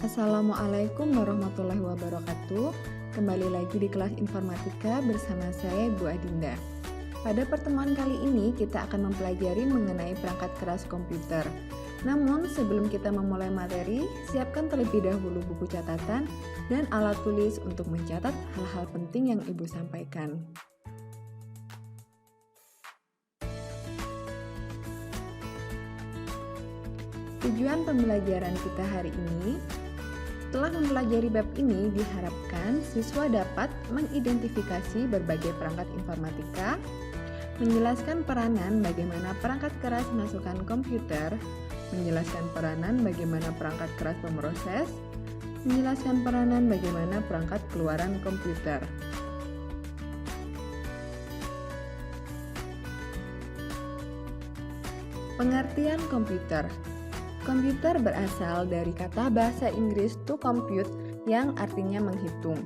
Assalamualaikum warahmatullahi wabarakatuh. Kembali lagi di kelas informatika bersama saya Bu Adinda. Pada pertemuan kali ini kita akan mempelajari mengenai perangkat keras komputer. Namun sebelum kita memulai materi, siapkan terlebih dahulu buku catatan dan alat tulis untuk mencatat hal-hal penting yang Ibu sampaikan. Tujuan pembelajaran kita hari ini, setelah mempelajari bab ini diharapkan siswa dapat mengidentifikasi berbagai perangkat informatika, menjelaskan peranan bagaimana perangkat keras masukan komputer, menjelaskan peranan bagaimana perangkat keras pemroses, menjelaskan peranan bagaimana perangkat keluaran komputer. Pengertian komputer. Komputer berasal dari kata bahasa Inggris to compute yang artinya menghitung.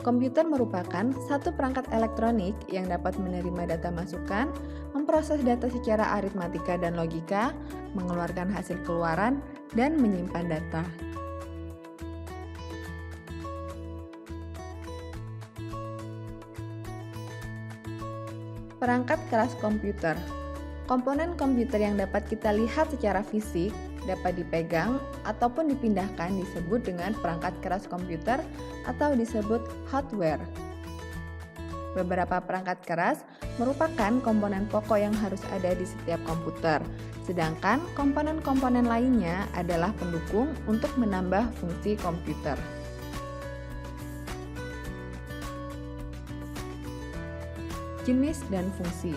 Komputer merupakan satu perangkat elektronik yang dapat menerima data masukan, memproses data secara aritmatika dan logika, mengeluarkan hasil keluaran, dan menyimpan data. Perangkat keras komputer. Komponen komputer yang dapat kita lihat secara fisik, dapat dipegang ataupun dipindahkan disebut dengan perangkat keras komputer atau disebut hardware. Beberapa perangkat keras merupakan komponen pokok yang harus ada di setiap komputer, sedangkan komponen-komponen lainnya adalah pendukung untuk menambah fungsi komputer. Jenis dan fungsi.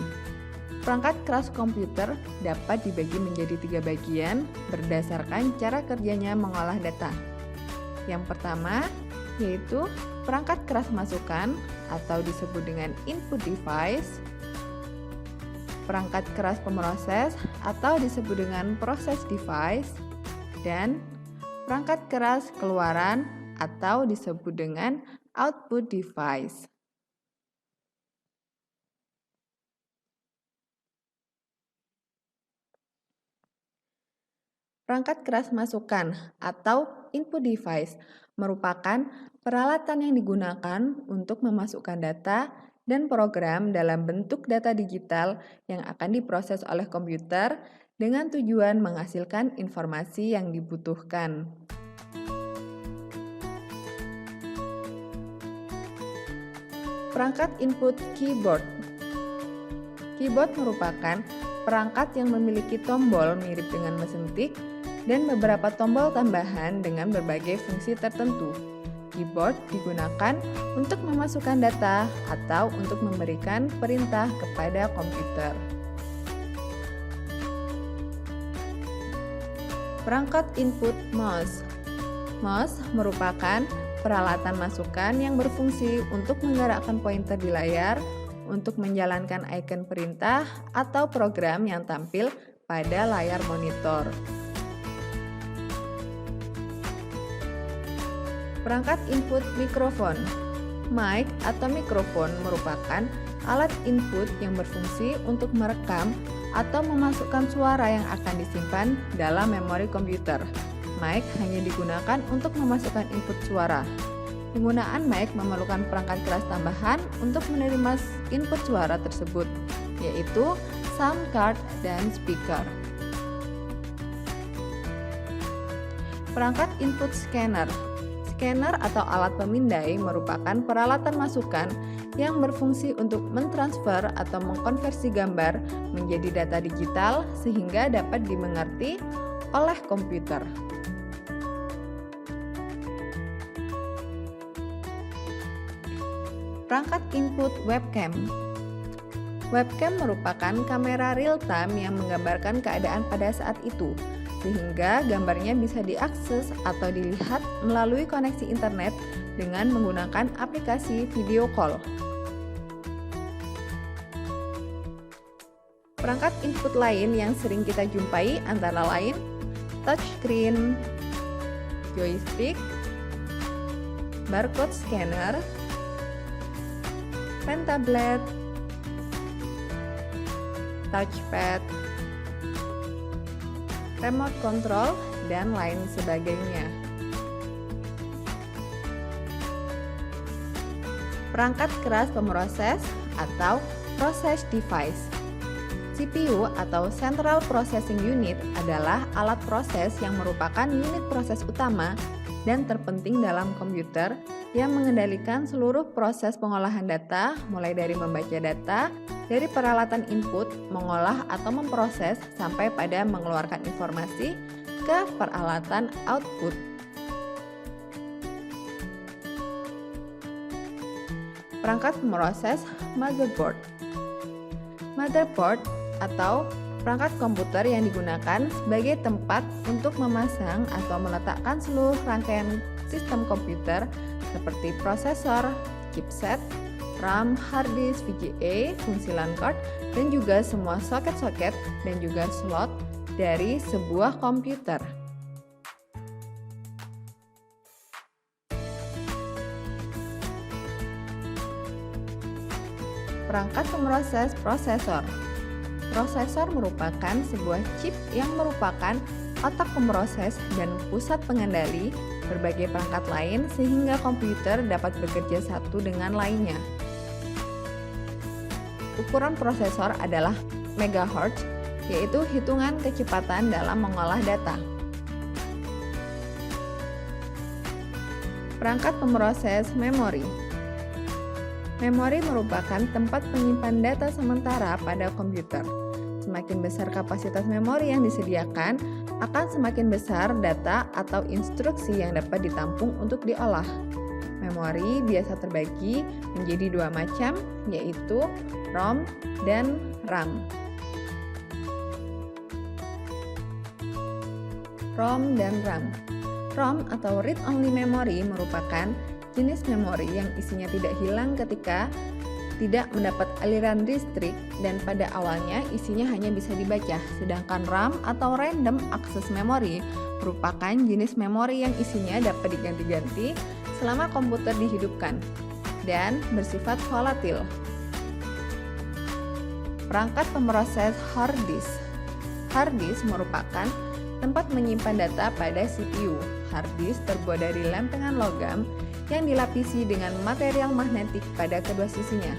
Perangkat keras komputer dapat dibagi menjadi 3 bagian berdasarkan cara kerjanya mengolah data. Yang pertama yaitu perangkat keras masukan atau disebut dengan input device, perangkat keras pemroses atau disebut dengan process device, dan perangkat keras keluaran atau disebut dengan output device. Perangkat keras masukan atau input device merupakan peralatan yang digunakan untuk memasukkan data dan program dalam bentuk data digital yang akan diproses oleh komputer dengan tujuan menghasilkan informasi yang dibutuhkan. Perangkat input keyboard. Keyboard merupakan perangkat yang memiliki tombol mirip dengan mesin tik dan beberapa tombol tambahan dengan berbagai fungsi tertentu. Keyboard digunakan untuk memasukkan data atau untuk memberikan perintah kepada komputer. Perangkat input mouse. Mouse merupakan peralatan masukan yang berfungsi untuk menggerakkan pointer di layar, untuk menjalankan icon perintah atau program yang tampil pada layar monitor. Perangkat input mikrofon. Mic atau mikrofon merupakan alat input yang berfungsi untuk merekam atau memasukkan suara yang akan disimpan dalam memori komputer. Mic hanya digunakan untuk memasukkan input suara. Penggunaan mic memerlukan perangkat keras tambahan untuk menerima input suara tersebut, yaitu sound card dan speaker. Perangkat input scanner. Scanner atau alat pemindai merupakan peralatan masukan yang berfungsi untuk mentransfer atau mengkonversi gambar menjadi data digital sehingga dapat dimengerti oleh komputer. Perangkat input webcam. Webcam merupakan kamera real-time yang menggambarkan keadaan pada saat itu, sehingga gambarnya bisa diakses atau dilihat melalui koneksi internet dengan menggunakan aplikasi video call. Perangkat input lain yang sering kita jumpai antara lain touchscreen, joystick, barcode scanner, pen tablet, touchpad, remote control, dan lain sebagainya. Perangkat keras pemroses atau process device. CPU atau Central Processing Unit adalah alat proses yang merupakan unit proses utama dan terpenting dalam komputer yang mengendalikan seluruh proses pengolahan data, mulai dari membaca data, dari peralatan input, mengolah atau memproses, sampai pada mengeluarkan informasi ke peralatan output. Perangkat pemroses motherboard. Motherboard atau perangkat komputer yang digunakan sebagai tempat untuk memasang atau meletakkan seluruh rangkaian sistem komputer seperti prosesor, chipset, RAM, hard disk, VGA, fungsi LAN card, dan juga semua soket-soket dan juga slot dari sebuah komputer. Perangkat pemroses prosesor. Prosesor merupakan sebuah chip yang merupakan otak pemroses dan pusat pengendali berbagai perangkat lain sehingga komputer dapat bekerja satu dengan lainnya. Ukuran prosesor adalah megahertz, yaitu hitungan kecepatan dalam mengolah data. Perangkat pemroses memori. Memori merupakan tempat penyimpan data sementara pada komputer. Semakin besar kapasitas memori yang disediakan, akan semakin besar data atau instruksi yang dapat ditampung untuk diolah. Memori biasa terbagi menjadi dua macam, yaitu ROM dan RAM. ROM dan RAM. ROM atau Read Only Memory merupakan jenis memori yang isinya tidak hilang ketika tidak mendapat aliran listrik dan pada awalnya isinya hanya bisa dibaca. Sedangkan RAM atau Random Access Memory merupakan jenis memori yang isinya dapat diganti-ganti selama komputer dihidupkan dan bersifat volatil. Perangkat pemroses hard disk. Hard disk merupakan tempat menyimpan data pada CPU. Hard disk terbuat dari lempengan logam yang dilapisi dengan material magnetik pada kedua sisinya.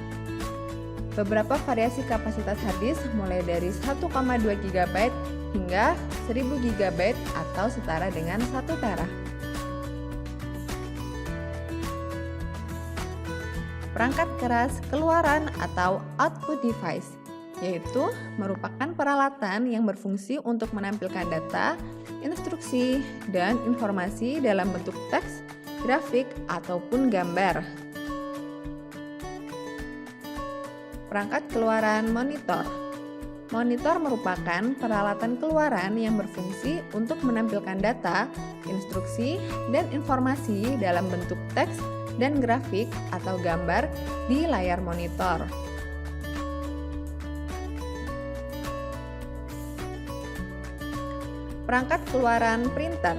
Beberapa variasi kapasitas hard disk mulai dari 1,2 GB hingga 1000 GB atau setara dengan 1 tera. Perangkat keras keluaran atau output device, yaitu merupakan peralatan yang berfungsi untuk menampilkan data, instruksi, dan informasi dalam bentuk teks, grafik, ataupun gambar. Perangkat keluaran monitor. Monitor merupakan peralatan keluaran yang berfungsi untuk menampilkan data, instruksi, dan informasi dalam bentuk teks dan grafik atau gambar di layar monitor. Perangkat keluaran printer.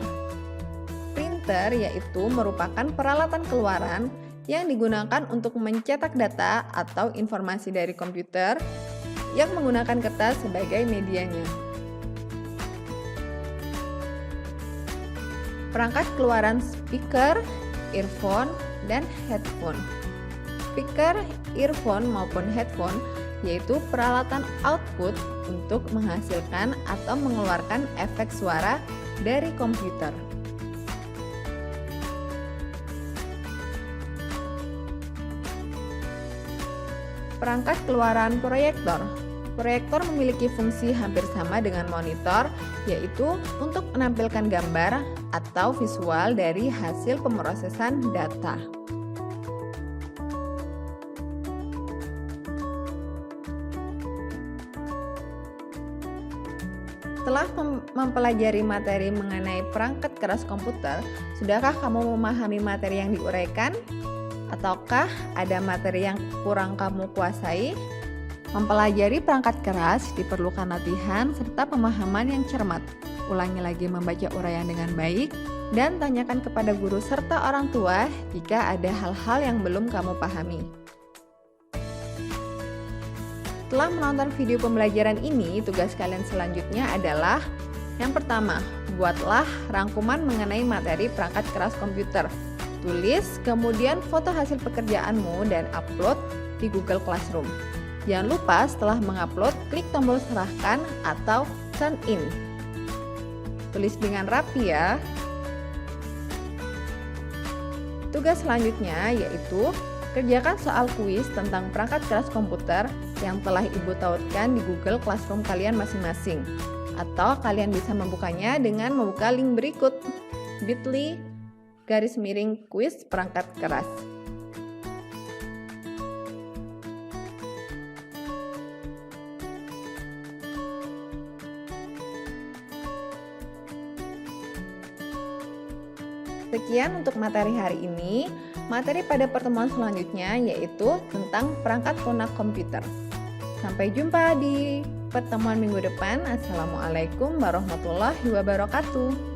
Printer yaitu merupakan peralatan keluaran yang digunakan untuk mencetak data atau informasi dari komputer yang menggunakan kertas sebagai medianya. Perangkat keluaran speaker, earphone, dan headphone. Speaker, earphone maupun headphone yaitu peralatan output untuk menghasilkan atau mengeluarkan efek suara dari komputer. Perangkat keluaran proyektor. Proyektor memiliki fungsi hampir sama dengan monitor, yaitu untuk menampilkan gambar atau visual dari hasil pemrosesan data. Setelah mempelajari materi mengenai perangkat keras komputer, sudahkah kamu memahami materi yang diuraikan? Ataukah ada materi yang kurang kamu kuasai? Mempelajari perangkat keras diperlukan latihan serta pemahaman yang cermat. Ulangi lagi membaca uraian dengan baik dan tanyakan kepada guru serta orang tua jika ada hal-hal yang belum kamu pahami. Setelah menonton video pembelajaran ini, tugas kalian selanjutnya adalah yang pertama, buatlah rangkuman mengenai materi perangkat keras komputer. Tulis, kemudian foto hasil pekerjaanmu dan upload di Google Classroom. Jangan lupa setelah mengupload, klik tombol serahkan atau sign in. Tulis dengan rapi ya. Tugas selanjutnya yaitu kerjakan soal kuis tentang perangkat keras komputer yang telah Ibu tautkan di Google Classroom kalian masing-masing. Atau kalian bisa membukanya dengan membuka link berikut, bit.ly/kuis perangkat keras. Sekian untuk materi hari ini. Materi pada pertemuan selanjutnya yaitu tentang perangkat lunak komputer. Sampai jumpa di pertemuan minggu depan. Assalamualaikum warahmatullahi wabarakatuh.